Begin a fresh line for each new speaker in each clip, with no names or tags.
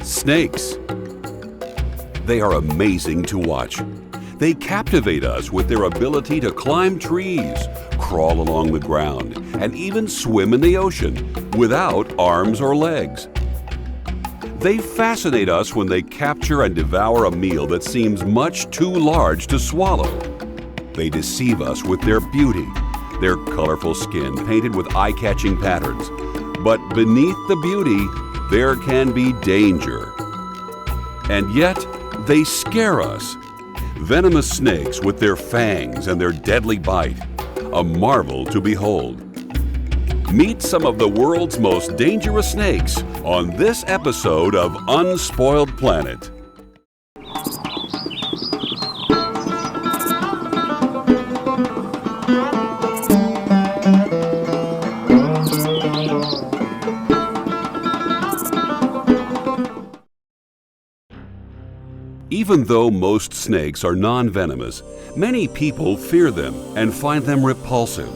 Snakes. They are amazing to watch. They captivate us with their ability to climb trees, crawl along the ground, and even swim in the ocean without arms or legs. They fascinate us when they capture and devour a meal that seems much too large to swallow. They deceive us with their beauty, their colorful skin painted with eye-catching patterns. But beneath the beauty, there can be danger. And yet, they scare us. Venomous snakes with their fangs and their deadly bite, a marvel to behold. Meet some of the world's most dangerous snakes on this episode of Unspoiled Planet. Even though most snakes are non-venomous, many people fear them and find them repulsive.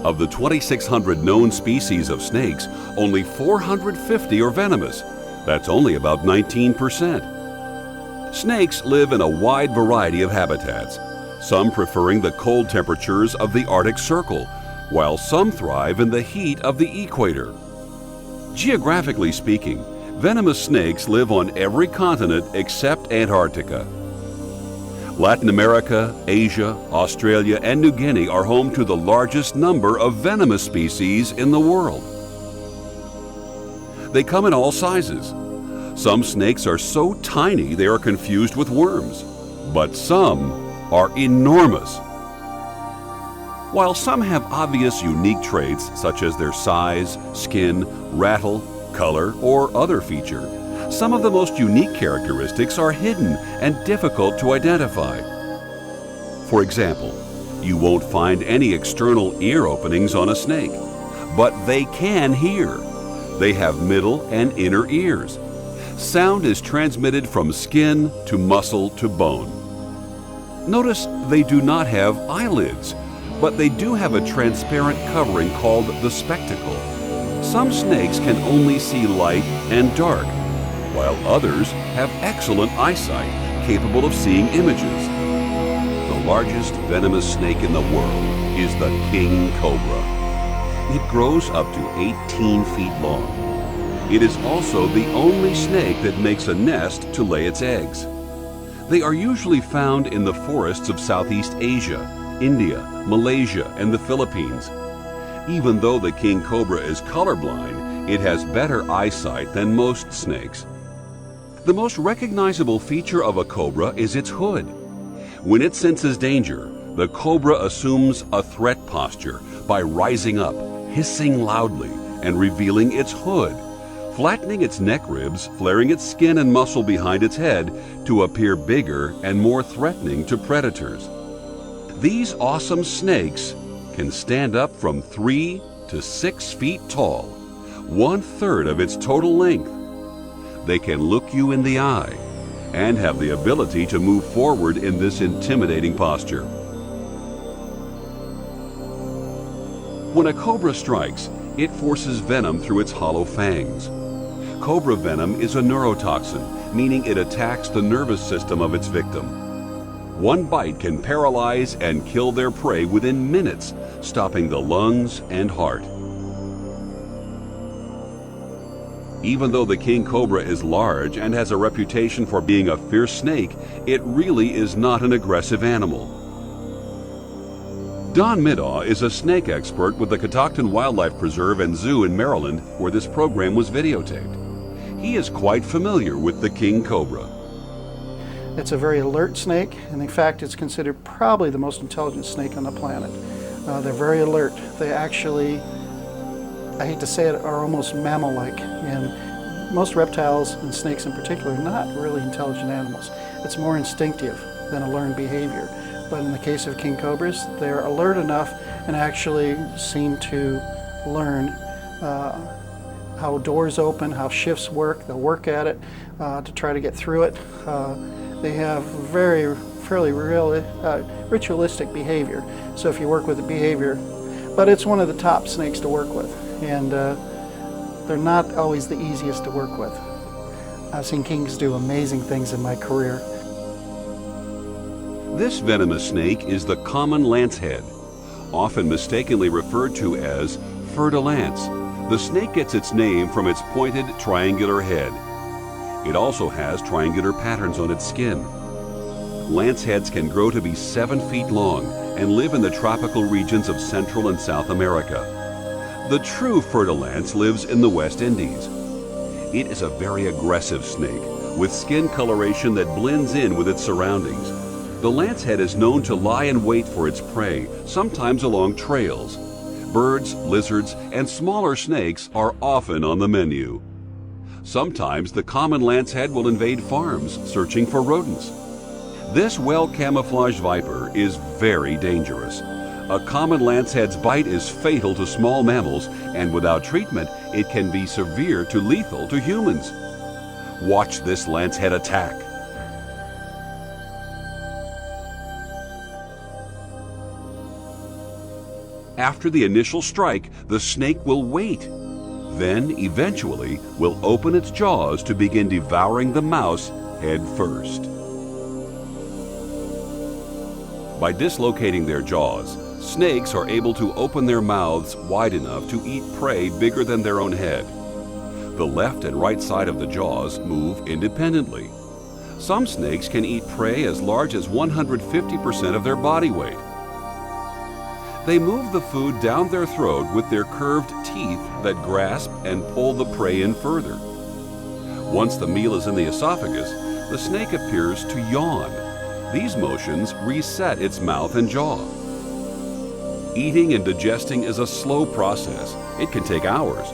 Of the 2,600 known species of snakes, only 450 are venomous. That's only about 19%. Snakes live in a wide variety of habitats, some preferring the cold temperatures of the Arctic Circle, while some thrive in the heat of the equator. Geographically speaking, venomous snakes live on every continent except Antarctica. Latin America, Asia, Australia, and New Guinea are home to the largest number of venomous species in the world. They come in all sizes. Some snakes are so tiny they are confused with worms, but some are enormous. While some have obvious unique traits such as their size, skin, rattle, color, or other feature, some of the most unique characteristics are hidden and difficult to identify. For example, you won't find any external ear openings on a snake, but they can hear. They have middle and inner ears. Sound is transmitted from skin to muscle to bone. Notice they do not have eyelids, but they do have a transparent covering called the spectacle. Some snakes can only see light and dark, while others have excellent eyesight, capable of seeing images. The largest venomous snake in the world is the king cobra. It grows up to 18 feet long. It is also the only snake that makes a nest to lay its eggs. They are usually found in the forests of Southeast Asia, India, Malaysia, and the Philippines. Even though the king cobra is colorblind, it has better eyesight than most snakes. The most recognizable feature of a cobra is its hood. When it senses danger, the cobra assumes a threat posture by rising up, hissing loudly, and revealing its hood, flattening its neck ribs, flaring its skin and muscle behind its head to appear bigger and more threatening to predators. These awesome snakes can stand up from 3 to 6 feet tall, 1/3 of its total length. They can look you in the eye and have the ability to move forward in this intimidating posture. When a cobra strikes, it forces venom through its hollow fangs. Cobra venom is a neurotoxin, meaning it attacks the nervous system of its victim. One bite can paralyze and kill their prey within minutes, stopping the lungs and heart. Even though the king cobra is large and has a reputation for being a fierce snake, it really is not an aggressive animal. Don Middaugh is a snake expert with the Catoctin Wildlife Preserve and Zoo in Maryland, where this program was videotaped. He is quite familiar with the king cobra.
It's a very alert snake, and in fact it's considered probably the most intelligent snake on the planet. They're very alert. They actually, I hate to say it, are almost mammal-like. And most reptiles, and snakes in particular, are not really intelligent animals. It's more instinctive than a learned behavior. But in the case of king cobras, they're alert enough and actually seem to learn how doors open, how shifts work. They'll work at it to try to get through it. They have fairly ritualistic behavior. So if you work with the behavior, but it's one of the top snakes to work with, and they're not always the easiest to work with. I've seen kings do amazing things in my career.
This venomous snake is the common lancehead, often mistakenly referred to as fer-de-lance. The snake gets its name from its pointed triangular head. It also has triangular patterns on its skin. Lanceheads can grow to be 7 feet long and live in the tropical regions of Central and South America. The true fer-de-lance lives in the West Indies. It is a very aggressive snake with skin coloration that blends in with its surroundings. The lancehead is known to lie in wait for its prey, sometimes along trails. Birds, lizards, and smaller snakes are often on the menu. Sometimes the common lancehead will invade farms searching for rodents. This well-camouflaged viper is very dangerous. A common lancehead's bite is fatal to small mammals, and without treatment, it can be severe to lethal to humans. Watch this lancehead attack. After the initial strike, the snake will wait. Then, eventually, will open its jaws to begin devouring the mouse head first. By dislocating their jaws, snakes are able to open their mouths wide enough to eat prey bigger than their own head. The left and right side of the jaws move independently. Some snakes can eat prey as large as 150% of their body weight. They move the food down their throat with their curved teeth that grasp and pull the prey in further. Once the meal is in the esophagus, the snake appears to yawn. These motions reset its mouth and jaw. Eating and digesting is a slow process. It can take hours.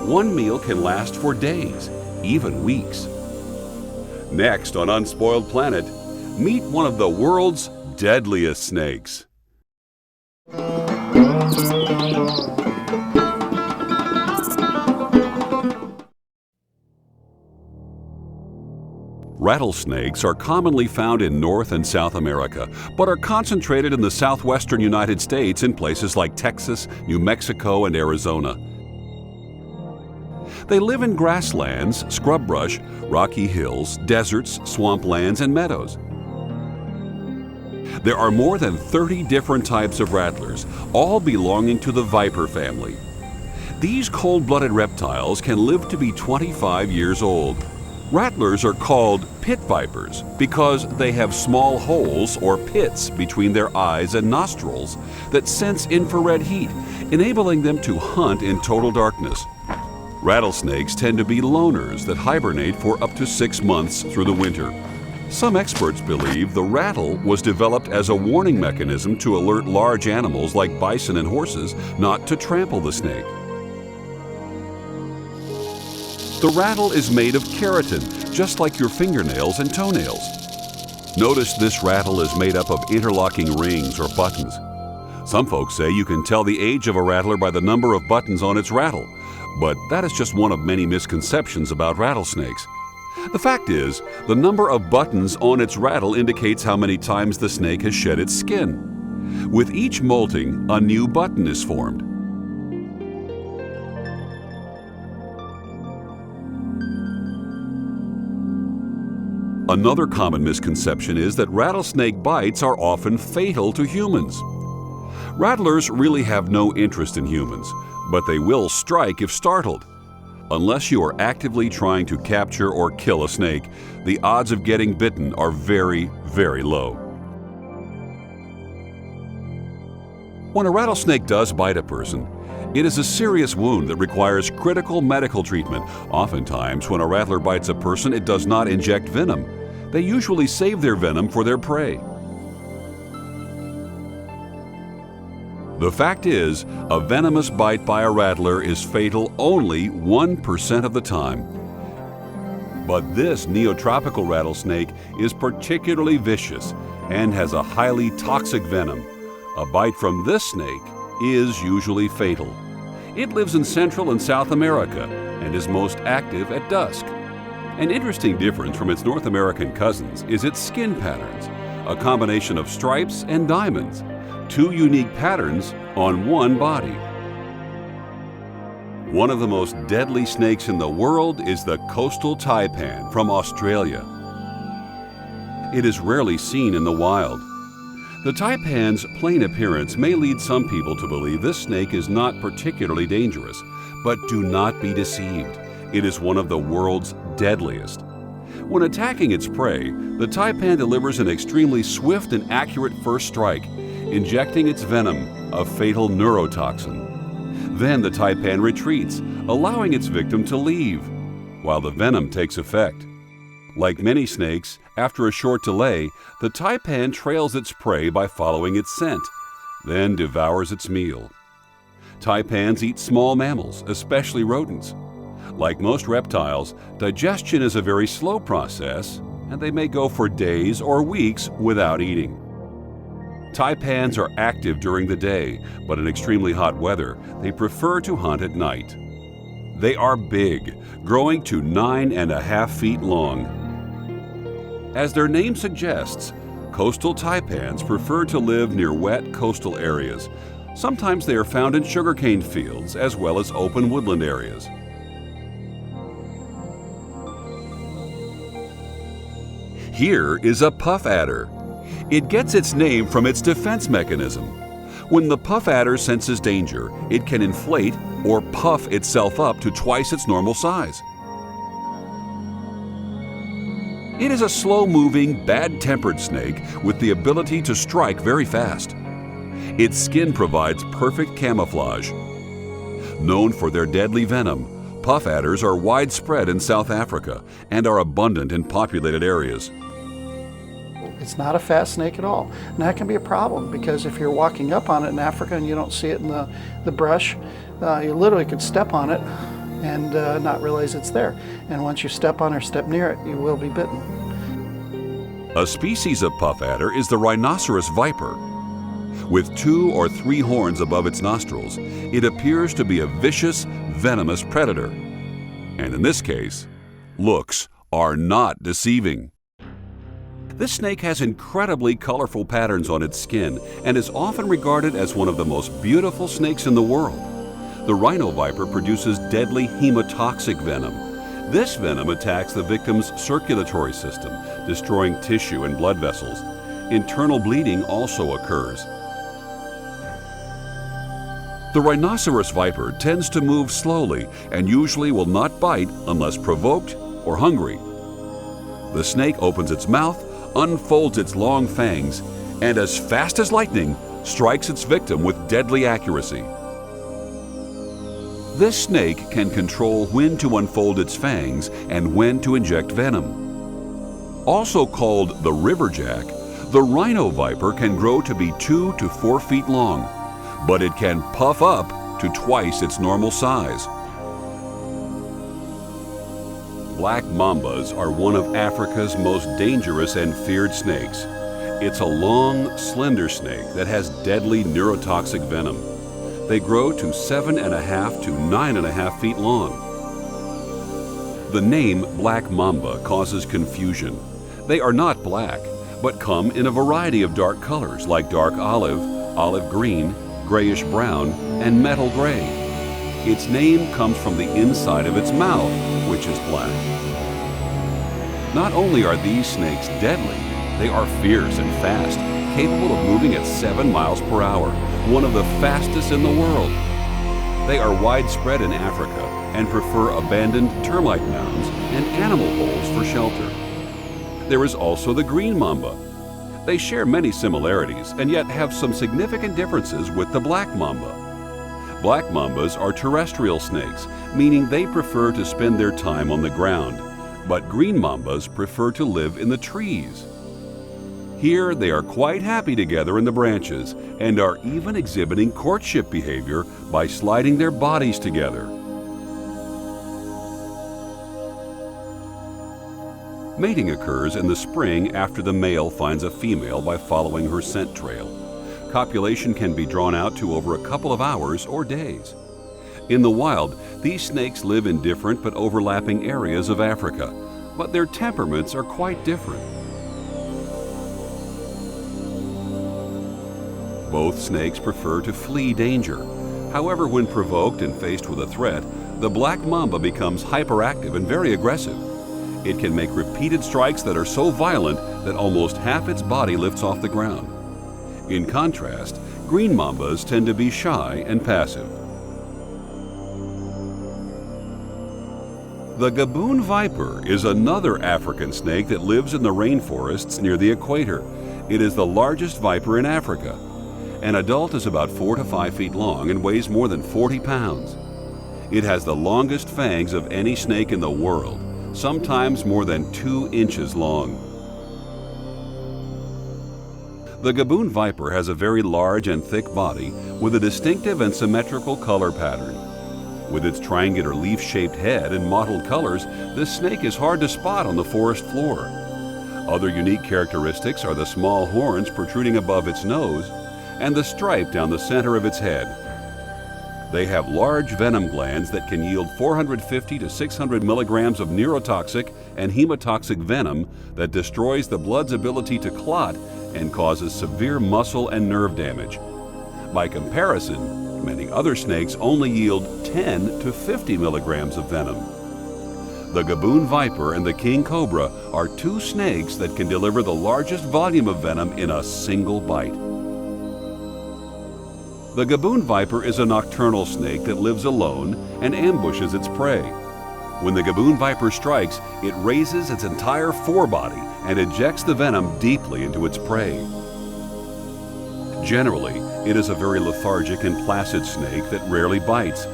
One meal can last for days, even weeks. Next on Unspoiled Planet, meet one of the world's deadliest snakes. Rattlesnakes are commonly found in North and South America, but are concentrated in the southwestern United States in places like Texas, New Mexico, and Arizona. They live in grasslands, scrub brush, rocky hills, deserts, swamplands, and meadows. There are more than 30 different types of rattlers, all belonging to the viper family. These cold-blooded reptiles can live to be 25 years old. Rattlers are called pit vipers because they have small holes or pits between their eyes and nostrils that sense infrared heat, enabling them to hunt in total darkness. Rattlesnakes tend to be loners that hibernate for up to 6 months through the winter. Some experts believe the rattle was developed as a warning mechanism to alert large animals like bison and horses not to trample the snake. The rattle is made of keratin, just like your fingernails and toenails. Notice this rattle is made up of interlocking rings or buttons. Some folks say you can tell the age of a rattler by the number of buttons on its rattle, but that is just one of many misconceptions about rattlesnakes. The fact is, the number of buttons on its rattle indicates how many times the snake has shed its skin. With each molting, a new button is formed. Another common misconception is that rattlesnake bites are often fatal to humans. Rattlers really have no interest in humans, but they will strike if startled. Unless you are actively trying to capture or kill a snake, the odds of getting bitten are very, very low. When a rattlesnake does bite a person, it is a serious wound that requires critical medical treatment. Oftentimes, when a rattler bites a person, it does not inject venom. They usually save their venom for their prey. The fact is, a venomous bite by a rattler is fatal only 1% of the time. But this neotropical rattlesnake is particularly vicious and has a highly toxic venom. A bite from this snake is usually fatal. It lives in Central and South America and is most active at dusk. An interesting difference from its North American cousins is its skin patterns, a combination of stripes and diamonds, two unique patterns on one body. One of the most deadly snakes in the world is the coastal taipan from Australia. It is rarely seen in the wild. The taipan's plain appearance may lead some people to believe this snake is not particularly dangerous, but do not be deceived. It is one of the world's deadliest. When attacking its prey, the taipan delivers an extremely swift and accurate first strike, injecting its venom, a fatal neurotoxin. Then the taipan retreats, allowing its victim to leave, while the venom takes effect. Like many snakes, after a short delay, the taipan trails its prey by following its scent, then devours its meal. Taipans eat small mammals, especially rodents. Like most reptiles, digestion is a very slow process, and they may go for days or weeks without eating. Taipans are active during the day, but in extremely hot weather, they prefer to hunt at night. They are big, growing to 9.5 feet long. As their name suggests, coastal taipans prefer to live near wet coastal areas. Sometimes they are found in sugarcane fields as well as open woodland areas. Here is a puff adder. It gets its name from its defense mechanism. When the puff adder senses danger, it can inflate or puff itself up to twice its normal size. It is a slow-moving, bad-tempered snake with the ability to strike very fast. Its skin provides perfect camouflage. Known for their deadly venom, puff adders are widespread in South Africa and are abundant in populated areas.
It's not a fast snake at all. And that can be a problem because if you're walking up on it in Africa and you don't see it in the brush, you literally could step on it and not realize it's there. And once you step on or step near it, you will be bitten.
A species of puff adder is the rhinoceros viper. With 2 or 3 horns above its nostrils, it appears to be a vicious, venomous predator. And in this case, looks are not deceiving. This snake has incredibly colorful patterns on its skin and is often regarded as one of the most beautiful snakes in the world. The rhino viper produces deadly hemotoxic venom. This venom attacks the victim's circulatory system, destroying tissue and blood vessels. Internal bleeding also occurs. The rhinoceros viper tends to move slowly and usually will not bite unless provoked or hungry. The snake opens its mouth, unfolds its long fangs, and as fast as lightning, strikes its victim with deadly accuracy. This snake can control when to unfold its fangs and when to inject venom. Also called the riverjack, the rhino viper can grow to be 2 to 4 feet long, but it can puff up to twice its normal size. Black mambas are one of Africa's most dangerous and feared snakes. It's a long, slender snake that has deadly neurotoxic venom. They grow to 7.5 to 9.5 feet long. The name black mamba causes confusion. They are not black, but come in a variety of dark colors like dark olive, olive green, grayish brown, and metal gray. Its name comes from the inside of its mouth, which is black. Not only are these snakes deadly, they are fierce and fast, capable of moving at 7 miles per hour, one of the fastest in the world. They are widespread in Africa and prefer abandoned termite mounds and animal holes for shelter. There is also the green mamba. They share many similarities and yet have some significant differences with the black mamba. Black mambas are terrestrial snakes, meaning they prefer to spend their time on the ground, but green mambas prefer to live in the trees. Here they are quite happy together in the branches and are even exhibiting courtship behavior by sliding their bodies together. Mating occurs in the spring after the male finds a female by following her scent trail. Copulation can be drawn out to over a couple of hours or days. In the wild, these snakes live in different but overlapping areas of Africa, but their temperaments are quite different. Both snakes prefer to flee danger. However, when provoked and faced with a threat, the black mamba becomes hyperactive and very aggressive. It can make repeated strikes that are so violent that almost half its body lifts off the ground. In contrast, green mambas tend to be shy and passive. The gaboon viper is another African snake that lives in the rainforests near the equator. It is the largest viper in Africa. An adult is about 4 to 5 feet long and weighs more than 40 pounds. It has the longest fangs of any snake in the world, sometimes more than 2 inches long. The gaboon viper has a very large and thick body with a distinctive and symmetrical color pattern. With its triangular leaf-shaped head and mottled colors, this snake is hard to spot on the forest floor. Other unique characteristics are the small horns protruding above its nose and the stripe down the center of its head. They have large venom glands that can yield 450 to 600 milligrams of neurotoxic and hemotoxic venom that destroys the blood's ability to clot and causes severe muscle and nerve damage. By comparison, many other snakes only yield 10 to 50 milligrams of venom. The gaboon viper and the king cobra are 2 snakes that can deliver the largest volume of venom in a single bite. The gaboon viper is a nocturnal snake that lives alone and ambushes its prey. When the gaboon viper strikes, it raises its entire forebody and ejects the venom deeply into its prey. Generally, it is a very lethargic and placid snake that rarely bites.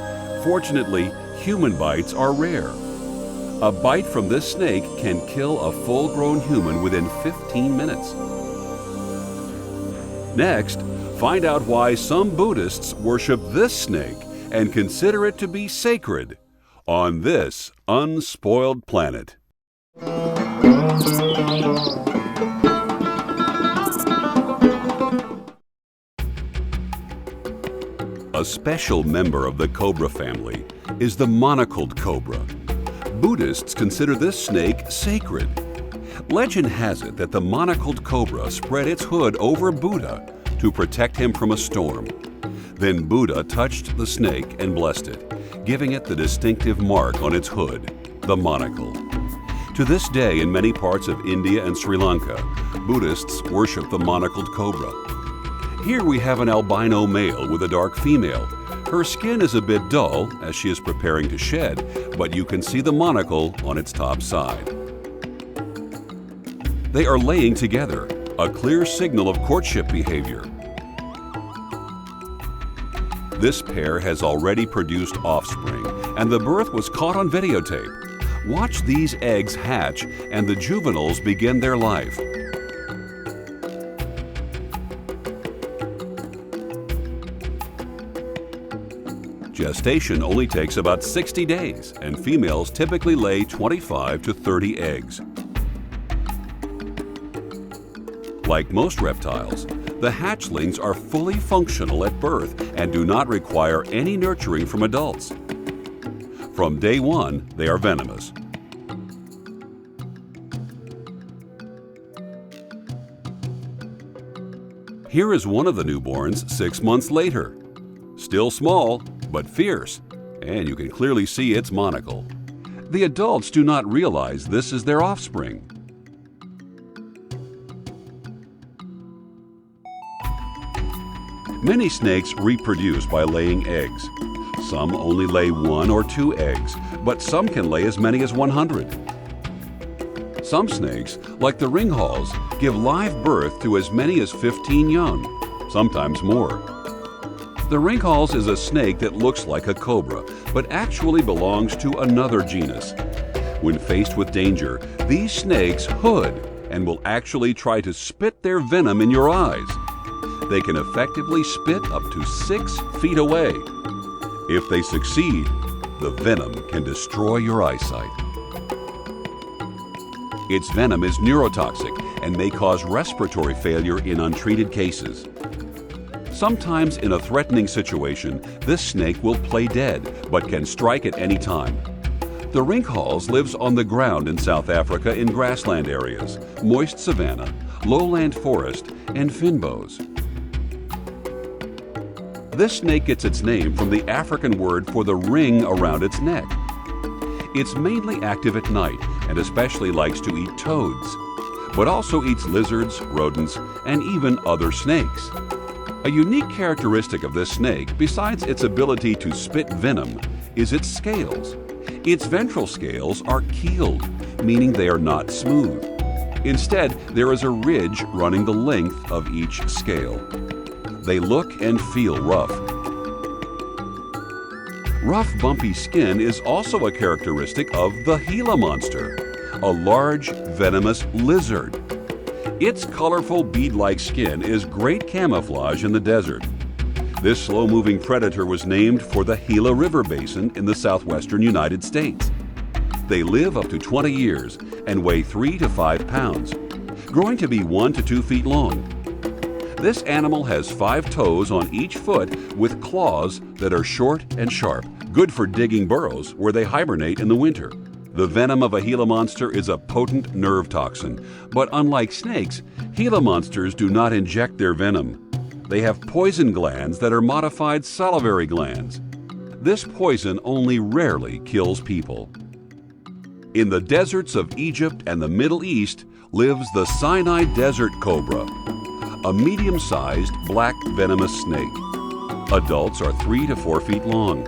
Fortunately, human bites are rare. A bite from this snake can kill a full-grown human within 15 minutes. Next, find out why some Buddhists worship this snake and consider it to be sacred on this unspoiled planet. A special member of the cobra family is the monocled cobra. Buddhists consider this snake sacred. Legend has it that the monocled cobra spread its hood over Buddha to protect him from a storm. Then Buddha touched the snake and blessed it, giving it the distinctive mark on its hood, the monocle. To this day, in many parts of India and Sri Lanka, Buddhists worship the monocled cobra. Here we have an albino male with a dark female. Her skin is a bit dull as she is preparing to shed, but you can see the monocle on its top side. They are laying together, a clear signal of courtship behavior. This pair has already produced offspring, and the birth was caught on videotape. Watch these eggs hatch and the juveniles begin their life. Gestation only takes about 60 days, and females typically lay 25 to 30 eggs. Like most reptiles, the hatchlings are fully functional at birth and do not require any nurturing from adults. From day one, they are venomous. Here is one of the newborns 6 months later. Still small, but fierce, and you can clearly see its monocle. The adults do not realize this is their offspring. Many snakes reproduce by laying eggs. Some only lay 1 or 2 eggs, but some can lay as many as 100. Some snakes, like the ringhalls, give live birth to as many as 15 young, sometimes more. The ringhalls is a snake that looks like a cobra, but actually belongs to another genus. When faced with danger, these snakes hood and will actually try to spit their venom in your eyes. They can effectively spit up to 6 feet away. If they succeed, the venom can destroy your eyesight. Its venom is neurotoxic and may cause respiratory failure in untreated cases. Sometimes in a threatening situation, this snake will play dead, but can strike at any time. The ringhalls lives on the ground in South Africa in grassland areas, moist savanna, lowland forest, and fynbos. This snake gets its name from the African word for the ring around its neck. It's mainly active at night and especially likes to eat toads, but also eats lizards, rodents, and even other snakes. A unique characteristic of this snake, besides its ability to spit venom, is its scales. Its ventral scales are keeled, meaning they are not smooth. Instead, there is a ridge running the length of each scale. They look and feel rough. Rough, bumpy skin is also a characteristic of the Gila monster, a large, venomous lizard. Its colorful bead-like skin is great camouflage in the desert. This slow-moving predator was named for the Gila River Basin in the southwestern United States. They live up to 20 years and weigh 3 to 5 pounds, growing to be 1 to 2 feet long. This animal has 5 toes on each foot with claws that are short and sharp, good for digging burrows where they hibernate in the winter. The venom of a Gila monster is a potent nerve toxin, but unlike snakes, Gila monsters do not inject their venom. They have poison glands that are modified salivary glands. This poison only rarely kills people. In the deserts of Egypt and the Middle East lives the Sinai desert cobra, a medium-sized black venomous snake. Adults are 3 to 4 feet long.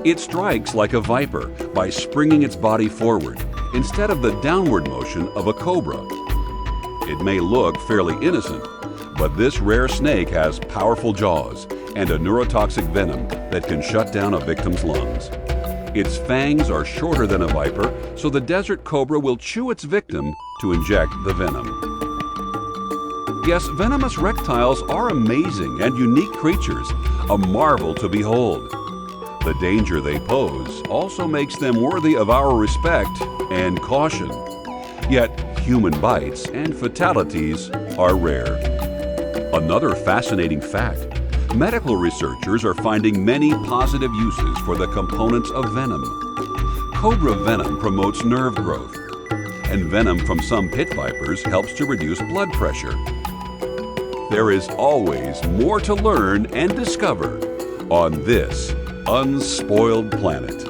It strikes like a viper by springing its body forward instead of the downward motion of a cobra. It may look fairly innocent, but this rare snake has powerful jaws and a neurotoxic venom that can shut down a victim's lungs. Its fangs are shorter than a viper, so the desert cobra will chew its victim to inject the venom. Yes, venomous reptiles are amazing and unique creatures, a marvel to behold. The danger they pose also makes them worthy of our respect and caution. Yet, human bites and fatalities are rare. Another fascinating fact: medical researchers are finding many positive uses for the components of venom. Cobra venom promotes nerve growth, and venom from some pit vipers helps to reduce blood pressure. There is always more to learn and discover on this Unspoiled Planet.